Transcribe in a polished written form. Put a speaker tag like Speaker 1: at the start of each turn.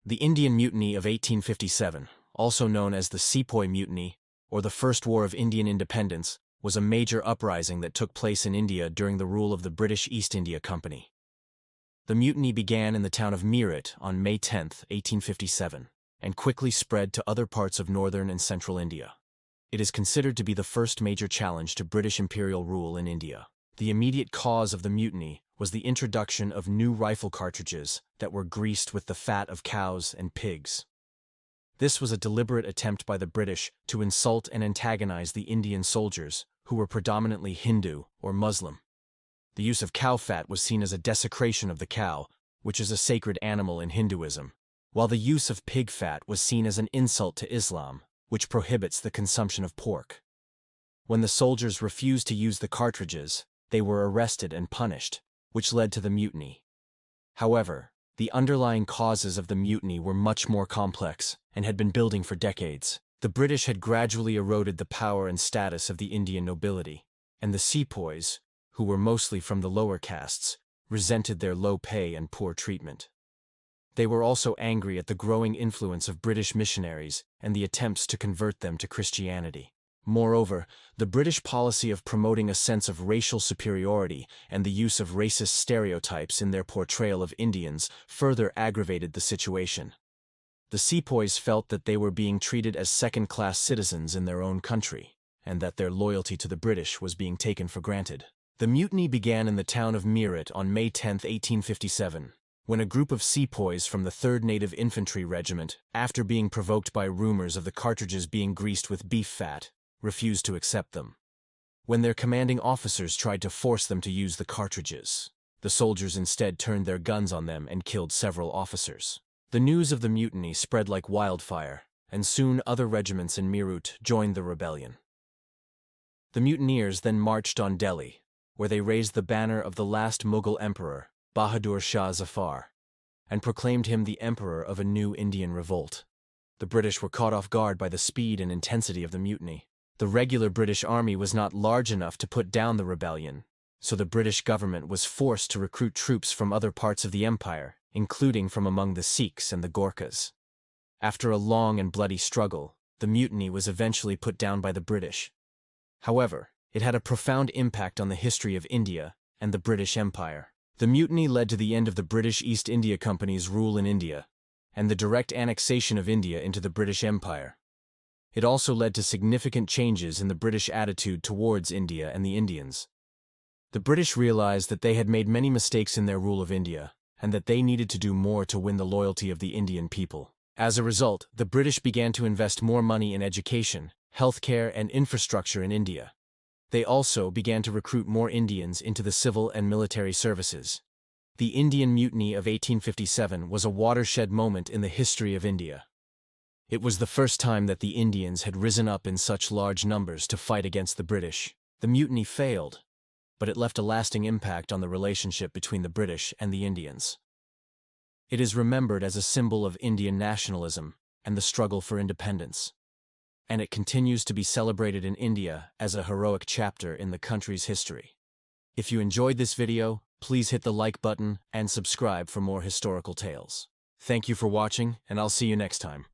Speaker 1: The Indian Mutiny of 1857, also known as the Sepoy Mutiny or the First War of Indian Independence, was a major uprising that took place in India during the rule of the British East India Company. The mutiny began in the town of Meerut on May 10, 1857, and quickly spread to other parts of northern and central India. It is considered to be the first major challenge to British imperial rule in India. The immediate cause of the mutiny was the introduction of new rifle cartridges that were greased with the fat of cows and pigs. This was a deliberate attempt by the British to insult and antagonize the Indian soldiers, who were predominantly Hindu or Muslim. The use of cow fat was seen as a desecration of the cow, which is a sacred animal in Hinduism, while the use of pig fat was seen as an insult to Islam, which prohibits the consumption of pork. When the soldiers refused to use the cartridges, they were arrested and punished, which led to the mutiny. However, the underlying causes of the mutiny were much more complex and had been building for decades. The British had gradually eroded the power and status of the Indian nobility, and the sepoys, who were mostly from the lower castes, resented their low pay and poor treatment. They were also angry at the growing influence of British missionaries and the attempts to convert them to Christianity. Moreover, the British policy of promoting a sense of racial superiority and the use of racist stereotypes in their portrayal of Indians further aggravated the situation. The sepoys felt that they were being treated as second-class citizens in their own country, and that their loyalty to the British was being taken for granted. The mutiny began in the town of Meerut on May 10, 1857, when a group of sepoys from the 3rd Native Infantry Regiment, after being provoked by rumors of the cartridges being greased with beef fat, refused to accept them. When their commanding officers tried to force them to use the cartridges, the soldiers instead turned their guns on them and killed several officers. The news of the mutiny spread like wildfire, and soon other regiments in Meerut joined the rebellion. The mutineers then marched on Delhi, where they raised the banner of the last Mughal emperor, Bahadur Shah Zafar, and proclaimed him the emperor of a new Indian revolt. The British were caught off guard by the speed and intensity of the mutiny. The regular British army was not large enough to put down the rebellion, so the British government was forced to recruit troops from other parts of the empire, including from among the Sikhs and the Gorkhas. After a long and bloody struggle, the mutiny was eventually put down by the British. However, it had a profound impact on the history of India and the British Empire. The mutiny led to the end of the British East India Company's rule in India, and the direct annexation of India into the British Empire. It also led to significant changes in the British attitude towards India and the Indians. The British realized that they had made many mistakes in their rule of India, and that they needed to do more to win the loyalty of the Indian people. As a result, the British began to invest more money in education, healthcare, and infrastructure in India. They also began to recruit more Indians into the civil and military services. The Indian Mutiny of 1857 was a watershed moment in the history of India. It was the first time that the Indians had risen up in such large numbers to fight against the British. The mutiny failed, but it left a lasting impact on the relationship between the British and the Indians. It is remembered as a symbol of Indian nationalism and the struggle for independence, and it continues to be celebrated in India as a heroic chapter in the country's history. If you enjoyed this video, please hit the like button and subscribe for more historical tales. Thank you for watching, and I'll see you next time.